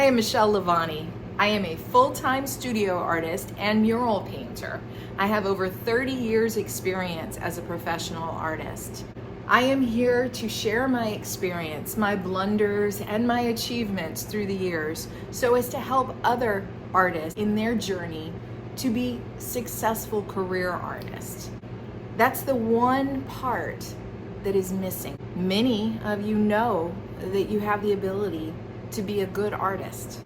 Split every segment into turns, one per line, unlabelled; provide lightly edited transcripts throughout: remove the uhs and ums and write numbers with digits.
I am Michele Levani. I am a full-time studio artist and mural painter. I have over 30 years experience as a professional artist. I am here to share my experience, my blunders, and my achievements through the years so as to help other artists in their journey to be successful career artists. That's the one part that is missing. Many of you know that you have the ability to be a good artist,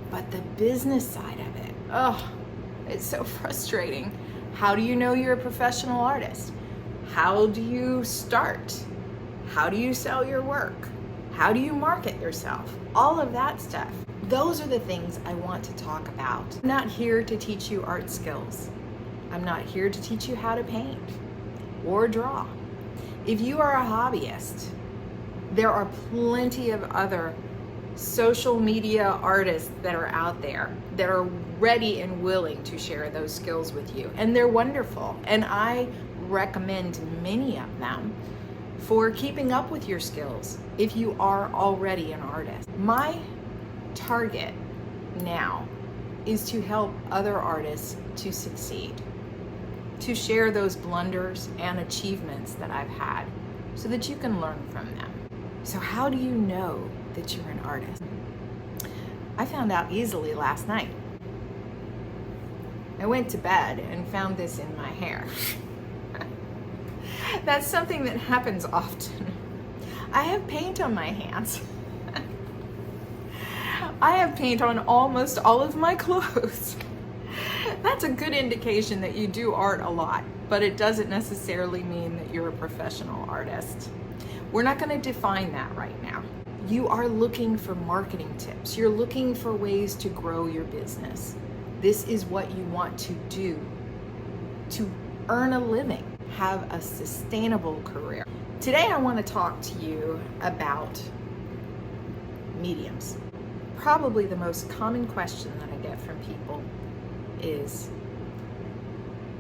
but the business side of it, it's so frustrating. How do you know you're a professional artist? How do you start? How do you sell your work? How do you market yourself? All of that stuff. Those are the things I want to talk about. I'm not here to teach you art skills. I'm not here to teach you how to paint or draw. If you are a hobbyist, there are plenty of other social media artists that are out there that are ready and willing to share those skills with you. And they're wonderful. And I recommend many of them for keeping up with your skills if you are already an artist. My target now is to help other artists to succeed, to share those blunders and achievements that I've had so that you can learn from them. So how do you know that you're an artist? I found out easily last night. I went to bed and found this in my hair. That's something that happens often. I have paint on my hands. I have paint on almost all of my clothes. That's a good indication that you do art a lot, but it doesn't necessarily mean that you're a professional artist. We're not going to define that right now. You are looking for marketing tips. You're looking for ways to grow your business. This is what you want to do to earn a living, have a sustainable career. Today I want to talk to you about mediums. Probably the most common question that I get from people is,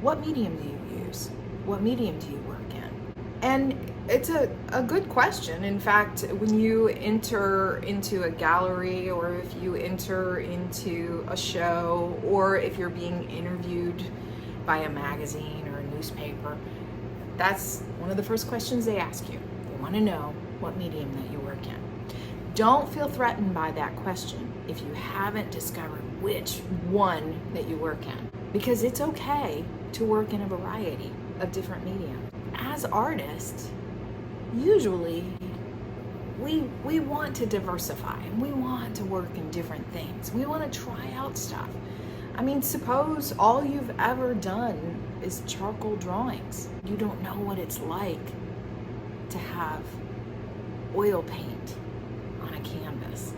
what medium do you use? What medium do you work in? And it's a good question. In fact, when you enter into a gallery, or if you enter into a show, or if you're being interviewed by a magazine or a newspaper, that's one of the first questions they ask you. They want to know what medium that you work in. Don't feel threatened by that question if you haven't discovered which one that you work in, because it's okay to work in a variety of different mediums. As artists, usually we want to diversify and we want to work in different things. We want to try out stuff. I mean, suppose all you've ever done is charcoal drawings. You don't know what it's like to have oil paint on a canvas.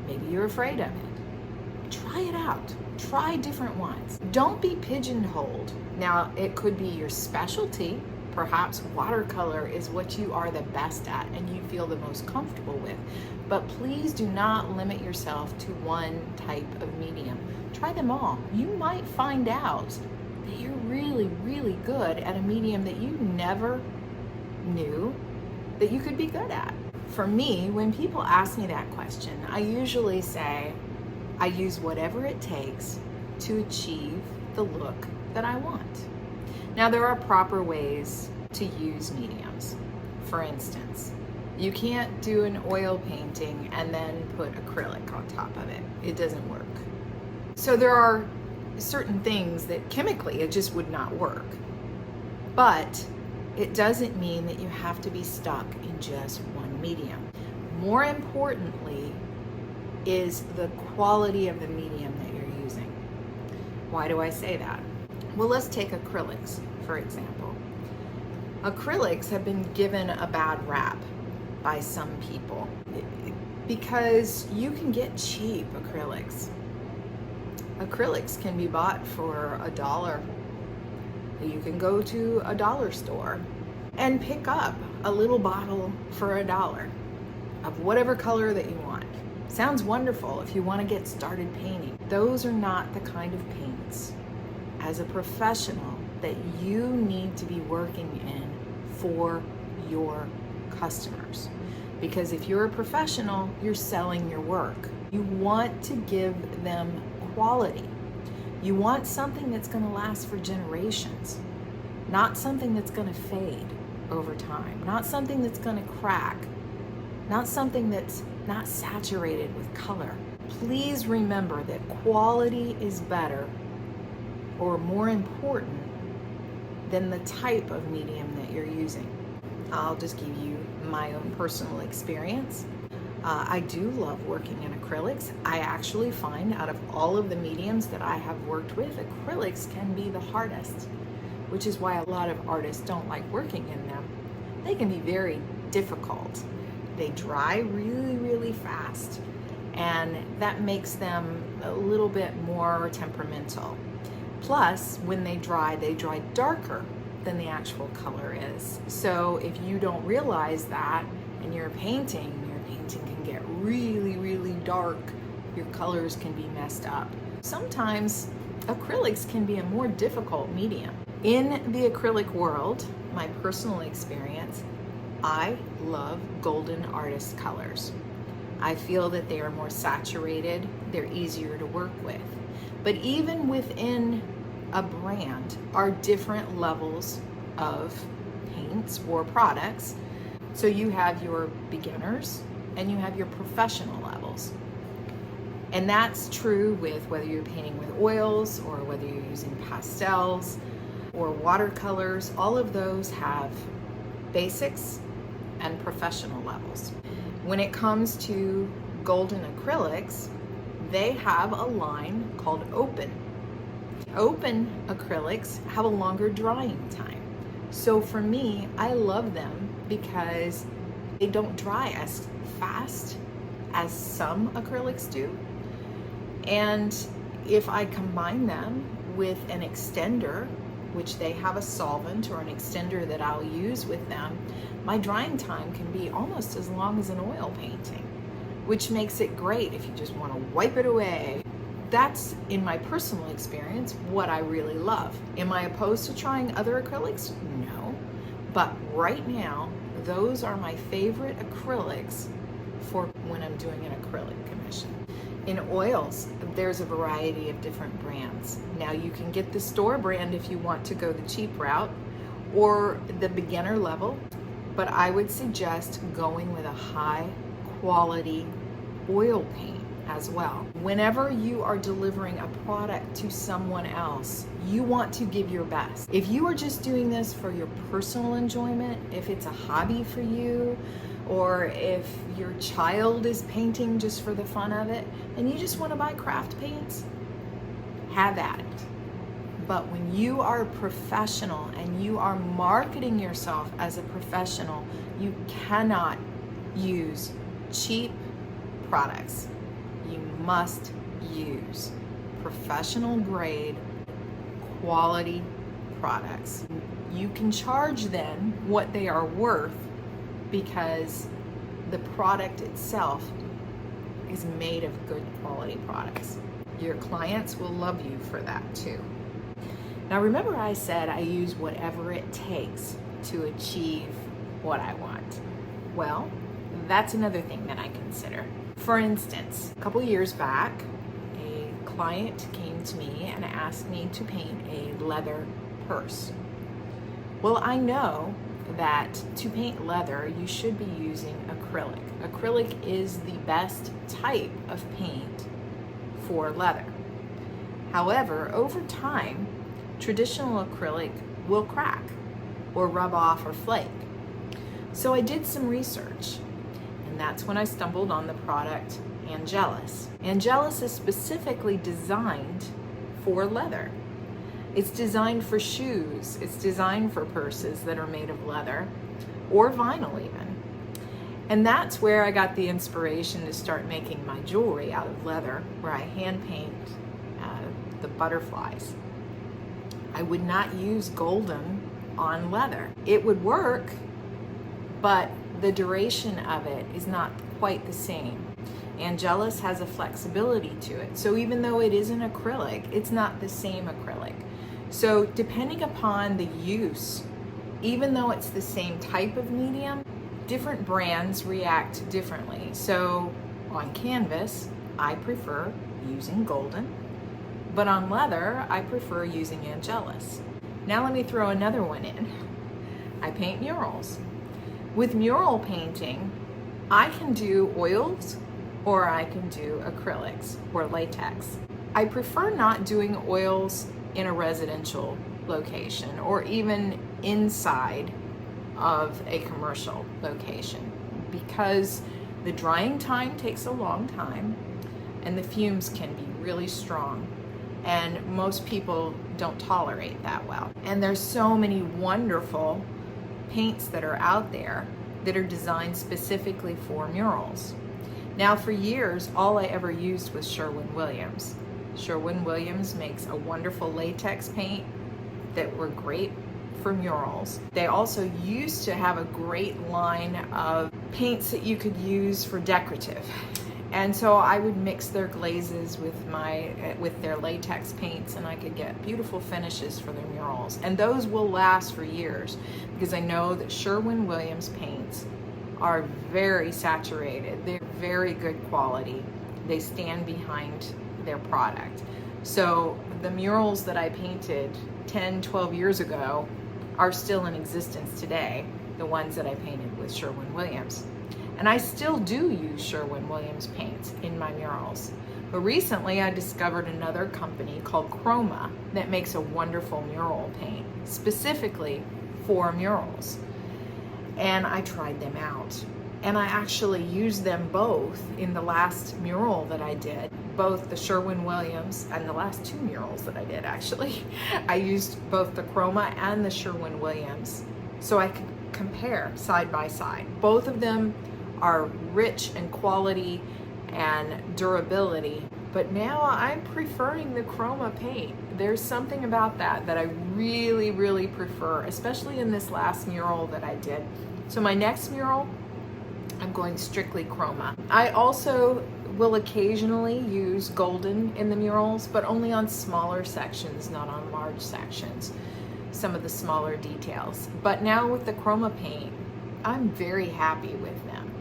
Maybe you're afraid of it. Try it out. Try different ones. Don't be pigeonholed. Now, it could be your specialty. Perhaps watercolor is what you are the best at and you feel the most comfortable with. But please do not limit yourself to one type of medium. Try them all. You might find out that you're really, really good at a medium that you never knew that you could be good at. For me, when people ask me that question, I usually say, I use whatever it takes to achieve the look that I want. Now, there are proper ways to use mediums. For instance, you can't do an oil painting and then put acrylic on top of it. It doesn't work. So there are certain things that chemically it just would not work. But it doesn't mean that you have to be stuck in just one medium. More importantly is the quality of the medium that you're using. Why do I say that? Well, let's take acrylics, for example. Acrylics have been given a bad rap by some people because you can get cheap acrylics. Acrylics can be bought for $1. You can go to a dollar store and pick up a little bottle for $1 of whatever color that you want. Sounds wonderful if you want to get started painting. Those are not the kind of paints as a professional that you need to be working in for your customers. Because if you're a professional, you're selling your work. You want to give them quality. You want something that's going to last for generations, not something that's going to fade over time, not something that's going to crack, not something that's not saturated with color. Please remember that quality is better or more important than the type of medium that you're using. I'll just give you my own personal experience. I do love working in acrylics. I actually find out of all of the mediums that I have worked with, acrylics can be the hardest, which is why a lot of artists don't like working in them. They can be very difficult. They dry really, really fast, and that makes them a little bit more temperamental. Plus, when they dry darker than the actual color is. So if you don't realize that and your painting can get really, really dark, your colors can be messed up. Sometimes acrylics can be a more difficult medium. In the acrylic world, my personal experience, I love golden artist colors. I feel that they are more saturated, they're easier to work with. But even within a brand are different levels of paints or products. So you have your beginners and you have your professional levels. And that's true with whether you're painting with oils or whether you're using pastels or watercolors. All of those have basics and professional levels. When it comes to golden acrylics, they have a line called open. Open acrylics have a longer drying time. So for me, I love them because they don't dry as fast as some acrylics do. And if I combine them with an extender, which they have a solvent or an extender that I'll use with them, my drying time can be almost as long as an oil painting, which makes it great if you just want to wipe it away. That's, in my personal experience, what I really love. Am I opposed to trying other acrylics? No. But right now, those are my favorite acrylics for when I'm doing an acrylic commission. In oils, there's a variety of different brands. Now you can get the store brand if you want to go the cheap route or the beginner level, but I would suggest going with a high quality oil paint as well. Whenever you are delivering a product to someone else, you want to give your best. If you are just doing this for your personal enjoyment, if it's a hobby for you, or if your child is painting just for the fun of it, and you just want to buy craft paints, have at it. But when you are a professional and you are marketing yourself as a professional, you cannot use cheap products. You must use professional grade quality products. You can charge them what they are worth because the product itself is made of good quality products. Your clients will love you for that too. Now remember I said I use whatever it takes to achieve what I want. Well, that's another thing that I consider. For instance, a couple years back, a client came to me and asked me to paint a leather purse. Well, I know that to paint leather, you should be using acrylic. Acrylic is the best type of paint for leather. However, over time, traditional acrylic will crack or rub off or flake. So I did some research, and that's when I stumbled on the product Angelus. Angelus is specifically designed for leather. It's designed for shoes, it's designed for purses that are made of leather, or vinyl even. And that's where I got the inspiration to start making my jewelry out of leather, where I hand paint the butterflies. I would not use golden on leather. It would work, but the duration of it is not quite the same. Angelus has a flexibility to it. So even though it is an acrylic, it's not the same acrylic. So depending upon the use, even though it's the same type of medium, different brands react differently. So on canvas, I prefer using golden, but on leather, I prefer using Angelus. Now let me throw another one in. I paint murals. With mural painting, I can do oils or I can do acrylics or latex. I prefer not doing oils in a residential location or even inside of a commercial location because the drying time takes a long time and the fumes can be really strong, and most people don't tolerate that well. And there's so many wonderful paints that are out there that are designed specifically for murals. Now for years, all I ever used was Sherwin-Williams. Sherwin-Williams makes a wonderful latex paint that were great for murals. They also used to have a great line of paints that you could use for decorative. And so I would mix their glazes with their latex paints, and I could get beautiful finishes for their murals. And those will last for years because I know that Sherwin-Williams paints are very saturated. They're very good quality. They stand behind their product. So the murals that I painted 10, 12 years ago are still in existence today, the ones that I painted with Sherwin-Williams. And I still do use Sherwin-Williams paints in my murals. But recently I discovered another company called Chroma that makes a wonderful mural paint, specifically for murals. And I tried them out. And I actually used them both in the last mural that I did, both the Sherwin-Williams and the last two murals that I did actually. I used both the Chroma and the Sherwin-Williams so I could compare side by side. Both of them are rich in quality and durability, but now I'm preferring the Chroma paint. There's something about that I really, really prefer, especially in this last mural that I did. So my next mural, I'm going strictly Chroma. I also will occasionally use golden in the murals, but only on smaller sections, not on large sections, some of the smaller details. But now with the Chroma paint, I'm very happy with them.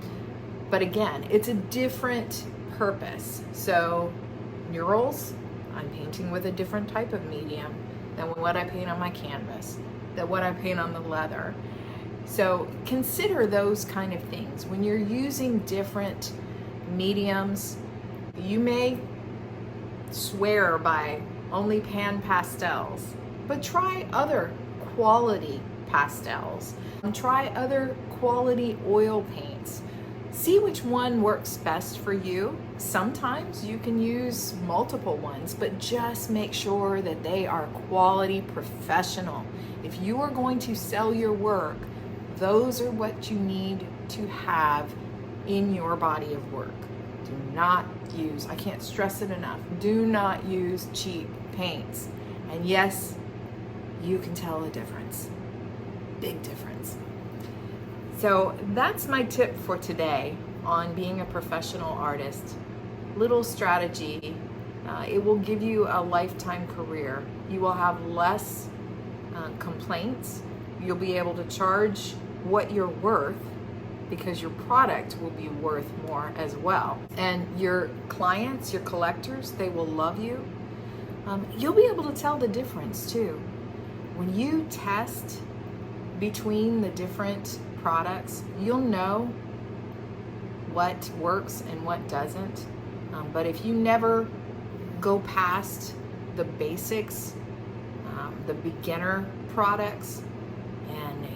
But again, it's a different purpose. So murals, I'm painting with a different type of medium than what I paint on my canvas, than what I paint on the leather. So consider those kind of things. When you're using different mediums, you may swear by only pan pastels, but try other quality pastels. Try other quality oil paints. See which one works best for you. Sometimes you can use multiple ones, but just make sure that they are quality professional. If you are going to sell your work, those are what you need to have in your body of work. Do not use, I can't stress it enough, do not use cheap paints. And yes, you can tell a difference. Big difference. So that's my tip for today on being a professional artist. Little strategy. It will give you a lifetime career. You will have less complaints. You'll be able to charge what you're worth because your product will be worth more as well. And your clients, your collectors, they will love you. You'll be able to tell the difference too. When you test between the different products, you'll know what works and what doesn't. But if you never go past the basics, the beginner products, and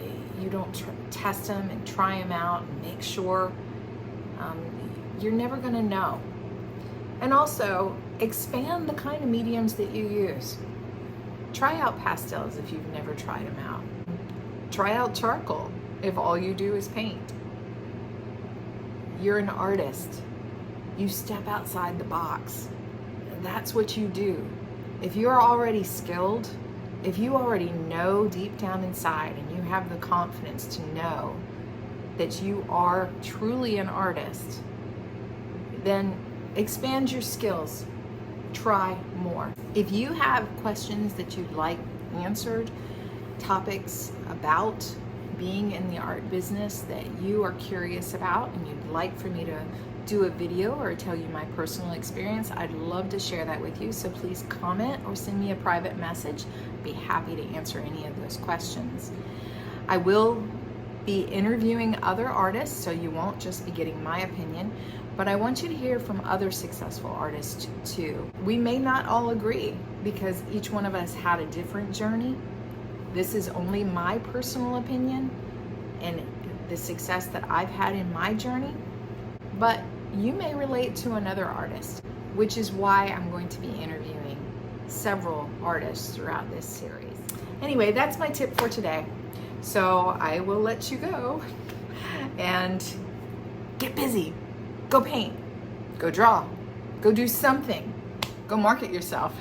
you don't test them and try them out and make sure, you're never going to know. And also, expand the kind of mediums that you use. Try out pastels if you've never tried them out. Try out charcoal if all you do is paint. You're an artist. You step outside the box. That's what you do. If you're already skilled, if you already know deep down inside and you have the confidence to know that you are truly an artist, then expand your skills. Try more. If you have questions that you'd like answered, topics about being in the art business that you are curious about and you'd like for me to do a video or tell you my personal experience, I'd love to share that with you. So please comment or send me a private message. I'd be happy to answer any of those questions. I will be interviewing other artists, so you won't just be getting my opinion, but I want you to hear from other successful artists too. We may not all agree because each one of us had a different journey. This is only my personal opinion and the success that I've had in my journey, but you may relate to another artist, which is why I'm going to be interviewing several artists throughout this series. Anyway, that's my tip for today. So I will let you go and get busy. Go paint, go draw, go do something, go market yourself.